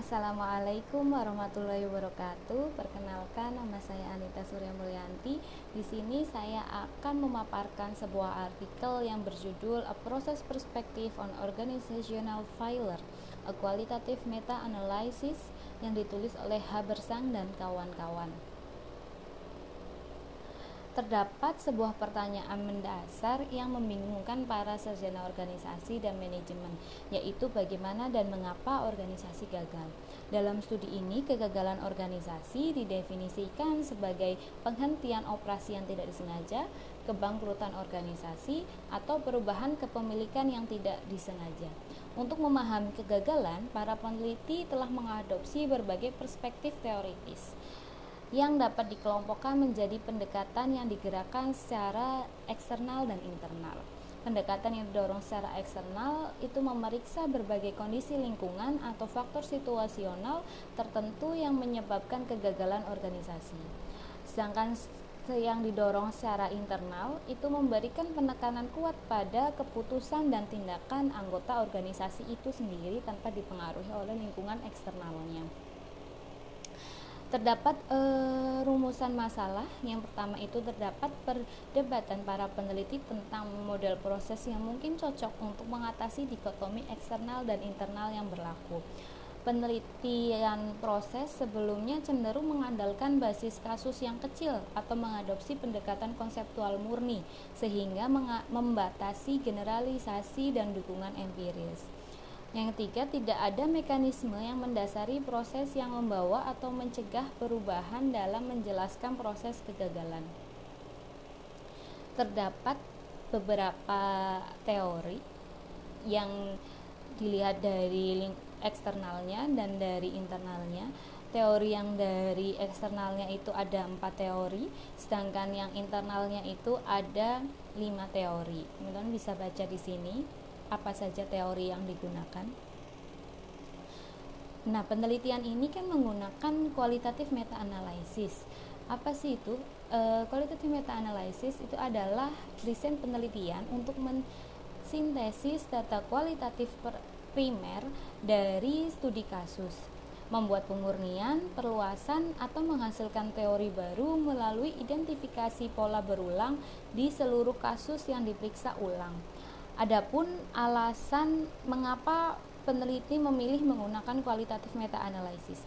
Assalamualaikum warahmatullahi wabarakatuh. Perkenalkan, nama saya Anita Surya Mulyanti. Di sini saya akan memaparkan sebuah artikel yang berjudul A Process Perspective on Organizational Failure, a Qualitative Meta-Analysis, yang ditulis oleh Habersang dan kawan-kawan. Terdapat sebuah pertanyaan mendasar yang membingungkan para sarjana organisasi dan manajemen, yaitu bagaimana dan mengapa organisasi gagal. Dalam studi ini, kegagalan organisasi didefinisikan sebagai penghentian operasi yang tidak disengaja, kebangkrutan organisasi, atau perubahan kepemilikan yang tidak disengaja. Untuk memahami kegagalan, para peneliti telah mengadopsi berbagai perspektif teoritis yang dapat dikelompokkan menjadi pendekatan yang digerakkan secara eksternal dan internal. Pendekatan yang didorong secara eksternal itu memeriksa berbagai kondisi lingkungan atau faktor situasional tertentu yang menyebabkan kegagalan organisasi. Sedangkan yang didorong secara internal itu memberikan penekanan kuat pada keputusan dan tindakan anggota organisasi itu sendiri tanpa dipengaruhi oleh lingkungan eksternalnya. Terdapat rumusan masalah. Yang pertama itu terdapat perdebatan para peneliti tentang model proses yang mungkin cocok untuk mengatasi dikotomi eksternal dan internal yang berlaku. Penelitian proses sebelumnya cenderung mengandalkan basis kasus yang kecil atau mengadopsi pendekatan konseptual murni sehingga membatasi generalisasi dan dukungan empiris. Yang ketiga, tidak ada mekanisme yang mendasari proses yang membawa atau mencegah perubahan dalam menjelaskan proses kegagalan. Terdapat beberapa teori yang dilihat dari eksternalnya dan dari internalnya. Teori yang dari eksternalnya itu ada 4 teori, sedangkan yang internalnya itu ada 5 teori. Teman-teman bisa baca di sini apa saja teori yang digunakan. Nah, penelitian ini kan menggunakan qualitative meta-analysis. Apa sih itu? Qualitative meta-analysis itu adalah desain penelitian untuk mensintesis data kualitatif primer dari studi kasus, membuat pemurnian, perluasan, atau menghasilkan teori baru melalui identifikasi pola berulang di seluruh kasus yang diperiksa ulang. Adapun alasan mengapa peneliti memilih menggunakan qualitative meta-analysis.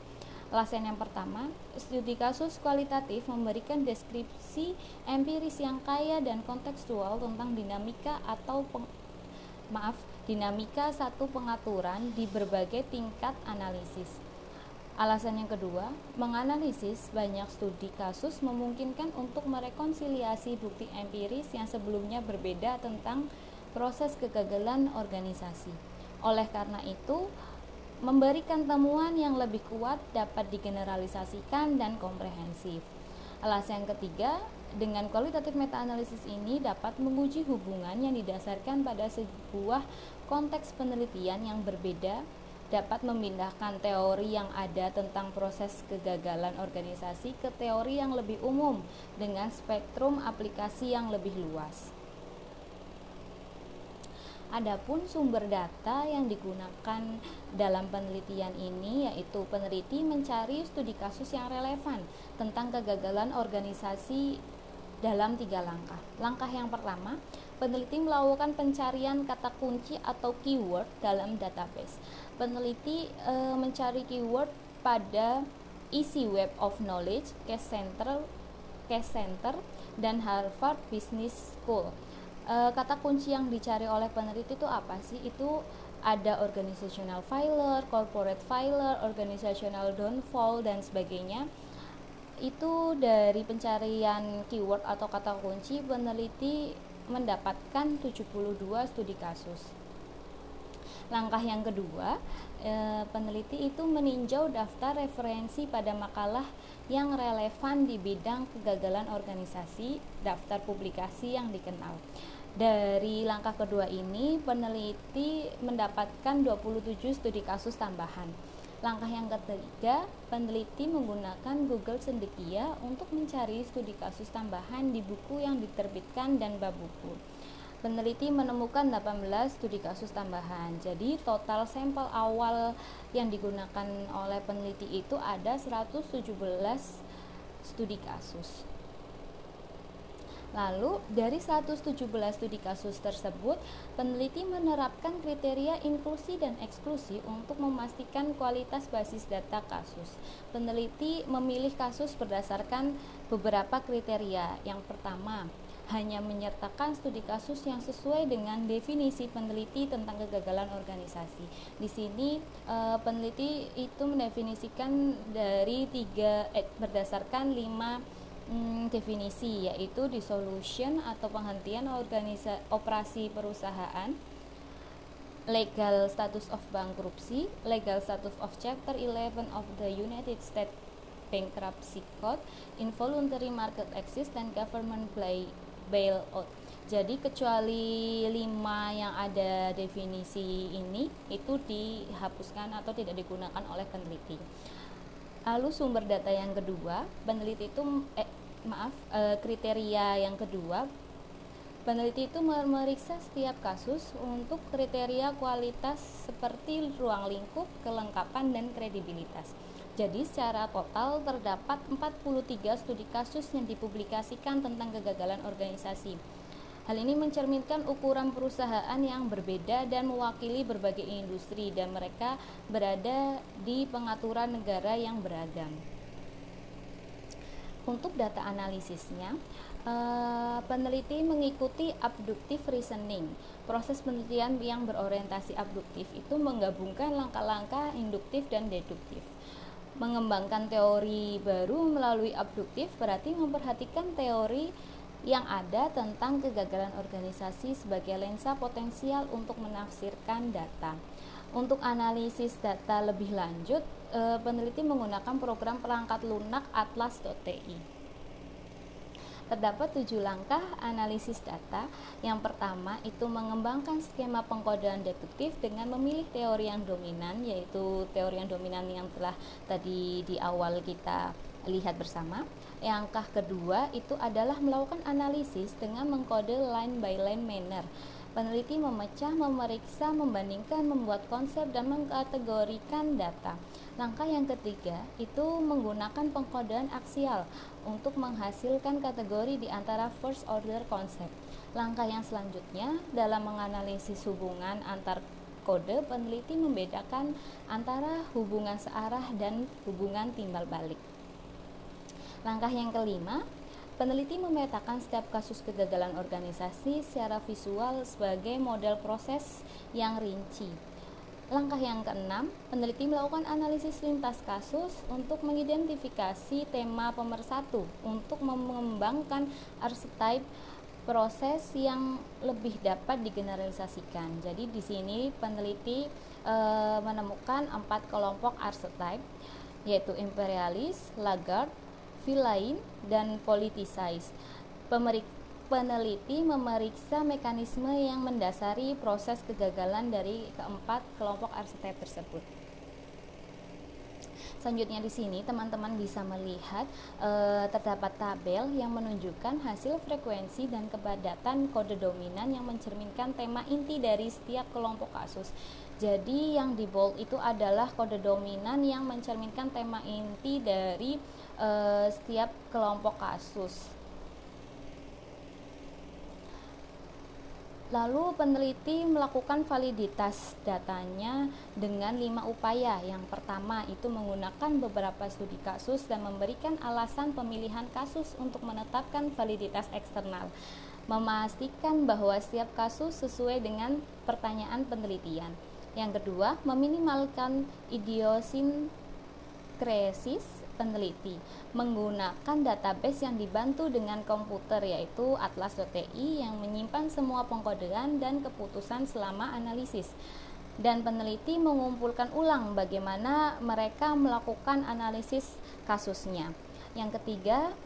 Alasan yang pertama, studi kasus kualitatif memberikan deskripsi empiris yang kaya dan kontekstual tentang dinamika satu pengaturan di berbagai tingkat analisis. Alasan yang kedua, menganalisis banyak studi kasus memungkinkan untuk merekonsiliasi bukti empiris yang sebelumnya berbeda tentang proses kegagalan organisasi. Oleh karena itu, memberikan temuan yang lebih kuat dapat digeneralisasikan dan komprehensif. Alasan yang ketiga, dengan kualitatif meta-analisis ini dapat menguji hubungan yang didasarkan pada sebuah konteks penelitian yang berbeda, dapat memindahkan teori yang ada tentang proses kegagalan organisasi ke teori yang lebih umum dengan spektrum aplikasi yang lebih luas. Adapun sumber data yang digunakan dalam penelitian ini yaitu peneliti mencari studi kasus yang relevan tentang kegagalan organisasi dalam 3 langkah. Langkah yang pertama, peneliti melakukan pencarian kata kunci atau keyword dalam database. Peneliti mencari keyword pada Easy Web of Knowledge, Case Center, dan Harvard Business School. Kata kunci yang dicari oleh peneliti itu apa sih? Itu ada organizational failure, corporate failure, organizational downfall, dan sebagainya. Itu dari pencarian keyword atau kata kunci, peneliti mendapatkan 72 studi kasus. Langkah yang kedua, peneliti itu meninjau daftar referensi pada makalah yang relevan di bidang kegagalan organisasi, daftar publikasi yang dikenal. Dari langkah kedua ini, peneliti mendapatkan 27 studi kasus tambahan. Langkah yang ketiga, peneliti menggunakan Google Cendekia untuk mencari studi kasus tambahan di buku yang diterbitkan dan bab buku. peneliti menemukan 18 studi kasus tambahan. Jadi total sampel awal yang digunakan oleh peneliti itu ada 117 studi kasus. Lalu dari 117 studi kasus tersebut, peneliti menerapkan kriteria inklusi dan eksklusi untuk memastikan kualitas basis data kasus. Peneliti memilih kasus berdasarkan beberapa kriteria. Yang pertama, hanya menyertakan studi kasus yang sesuai dengan definisi peneliti tentang kegagalan organisasi. Di sini peneliti itu mendefinisikan dari berdasarkan 5 definisi, yaitu dissolution atau penghentian operasi perusahaan, legal status of bankruptcy, legal status of Chapter 11 of the United States Bankruptcy Code, involuntary market exit, dan government bailout. Jadi kecuali 5 yang ada definisi ini itu dihapuskan atau tidak digunakan oleh peneliti. Lalu sumber data yang kedua, peneliti itu kriteria yang kedua, peneliti itu memeriksa setiap kasus untuk kriteria kualitas seperti ruang lingkup, kelengkapan, dan kredibilitas. Jadi secara total terdapat 43 studi kasus yang dipublikasikan tentang kegagalan organisasi. Hal ini mencerminkan ukuran perusahaan yang berbeda dan mewakili berbagai industri, dan mereka berada di pengaturan negara yang beragam. Untuk data analisisnya, peneliti mengikuti abductive reasoning. Proses penelitian yang berorientasi abduktif itu menggabungkan langkah-langkah induktif dan deduktif. Mengembangkan teori baru melalui abduktif berarti memperhatikan teori yang ada tentang kegagalan organisasi sebagai lensa potensial untuk menafsirkan data. Untuk analisis data lebih lanjut, peneliti menggunakan program perangkat lunak Atlas.ti. Terdapat 7 langkah analisis data. Yang pertama itu mengembangkan skema pengkodean deduktif dengan memilih teori yang dominan, yaitu teori yang dominan yang telah tadi di awal kita lihat bersama. Yang kedua itu adalah melakukan analisis dengan mengkode line by line manner. Peneliti memecah, memeriksa, membandingkan, membuat konsep, dan mengkategorikan data. Langkah yang ketiga itu menggunakan pengkodean aksial untuk menghasilkan kategori di antara first order concept. Langkah yang selanjutnya dalam menganalisis hubungan antar kode, peneliti membedakan antara hubungan searah dan hubungan timbal balik. Langkah yang kelima, peneliti memetakan setiap kasus kegagalan organisasi secara visual sebagai model proses yang rinci. Langkah yang keenam, peneliti melakukan analisis lintas kasus untuk mengidentifikasi tema pemersatu untuk mengembangkan archetype proses yang lebih dapat digeneralisasikan. Jadi di sini peneliti menemukan 4 kelompok archetype, yaitu imperialis, laggard, villain, dan politicized. Peneliti memeriksa mekanisme yang mendasari proses kegagalan dari keempat kelompok archetype tersebut. Selanjutnya di sini teman-teman bisa melihat terdapat tabel yang menunjukkan hasil frekuensi dan kepadatan kode dominan yang mencerminkan tema inti dari setiap kelompok kasus. Jadi yang di bold itu adalah kode dominan yang mencerminkan tema inti dari setiap kelompok kasus. Lalu peneliti melakukan validitas datanya dengan 5 upaya. Yang pertama itu menggunakan beberapa studi kasus dan memberikan alasan pemilihan kasus untuk menetapkan validitas eksternal. Memastikan bahwa setiap kasus sesuai dengan pertanyaan penelitian. Yang kedua, meminimalkan idiosinkresis peneliti menggunakan database yang dibantu dengan komputer, yaitu Atlas.ti yang menyimpan semua pengkodean dan keputusan selama analisis. Dan peneliti mengumpulkan ulang bagaimana mereka melakukan analisis kasusnya. Yang ketiga,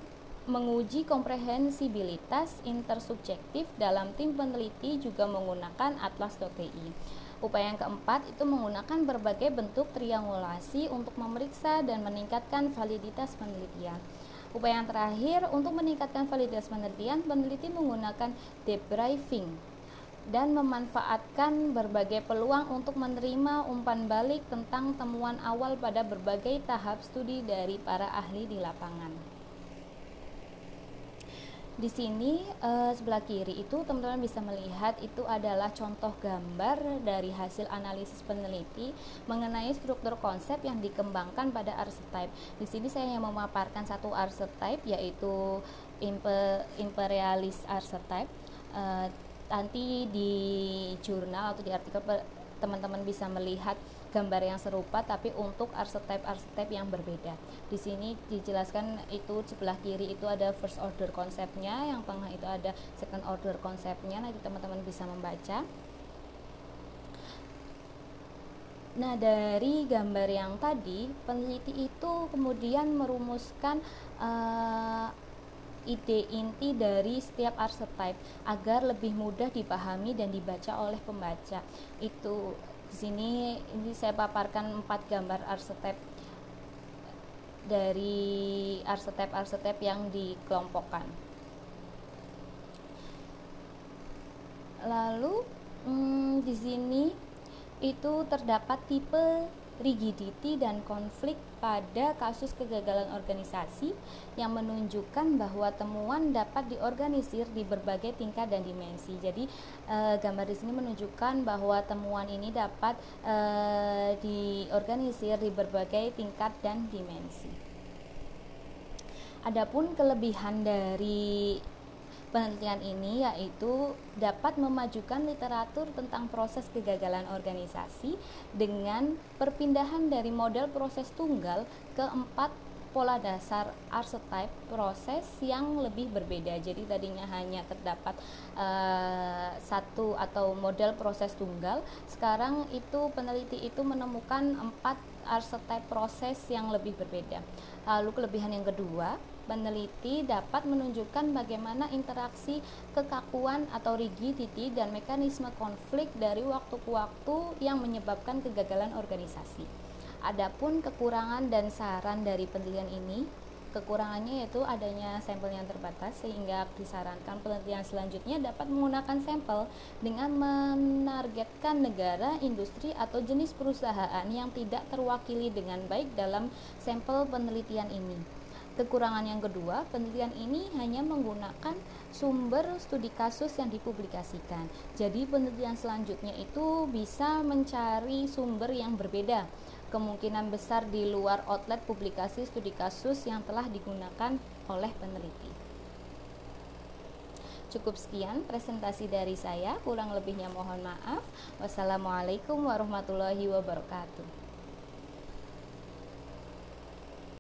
menguji komprehensibilitas intersubjektif dalam tim peneliti juga menggunakan Atlas.ti. Upaya yang keempat itu menggunakan berbagai bentuk triangulasi untuk memeriksa dan meningkatkan validitas penelitian. Upaya yang terakhir untuk meningkatkan validitas penelitian, peneliti menggunakan debriefing dan memanfaatkan berbagai peluang untuk menerima umpan balik tentang temuan awal pada berbagai tahap studi dari para ahli di lapangan. Di sini sebelah kiri itu teman-teman bisa melihat itu adalah contoh gambar dari hasil analisis peneliti mengenai struktur konsep yang dikembangkan pada archetype. Di sini saya yang memaparkan satu archetype, yaitu imperialist archetype. Nanti di jurnal atau di artikel teman-teman bisa melihat gambar yang serupa tapi untuk archetype yang berbeda. Di sini dijelaskan itu sebelah kiri itu ada first order konsepnya, yang tengah itu ada second order konsepnya. Nanti teman-teman bisa membaca. Nah, dari gambar yang tadi, peneliti itu kemudian merumuskan ide inti dari setiap archetype agar lebih mudah dipahami dan dibaca oleh pembaca. Itu di sini saya paparkan 4 gambar archetype dari archetype yang dikelompokkan. Lalu di sini itu terdapat tipe rigidity dan konflik pada kasus kegagalan organisasi yang menunjukkan bahwa temuan dapat diorganisir di berbagai tingkat dan dimensi. Jadi gambar di sini menunjukkan bahwa temuan ini dapat diorganisir di berbagai tingkat dan dimensi. Adapun kelebihan dari penelitian ini yaitu dapat memajukan literatur tentang proses kegagalan organisasi dengan perpindahan dari model proses tunggal ke 4 pola dasar archetype proses yang lebih berbeda. Jadi tadinya hanya terdapat satu atau model proses tunggal, sekarang itu peneliti itu menemukan 4 archetype proses yang lebih berbeda. Lalu kelebihan yang kedua, peneliti dapat menunjukkan bagaimana interaksi kekakuan atau rigidity dan mekanisme konflik dari waktu ke waktu yang menyebabkan kegagalan organisasi. Adapun kekurangan dan saran dari penelitian ini, kekurangannya yaitu adanya sampel yang terbatas, sehingga disarankan penelitian selanjutnya dapat menggunakan sampel dengan menargetkan negara, industri, atau jenis perusahaan yang tidak terwakili dengan baik dalam sampel penelitian ini. Kekurangan yang kedua, penelitian ini hanya menggunakan sumber studi kasus yang dipublikasikan. Jadi penelitian selanjutnya itu bisa mencari sumber yang berbeda, kemungkinan besar di luar outlet publikasi studi kasus yang telah digunakan oleh peneliti. Cukup sekian presentasi dari saya, kurang lebihnya mohon maaf. Wassalamualaikum warahmatullahi wabarakatuh.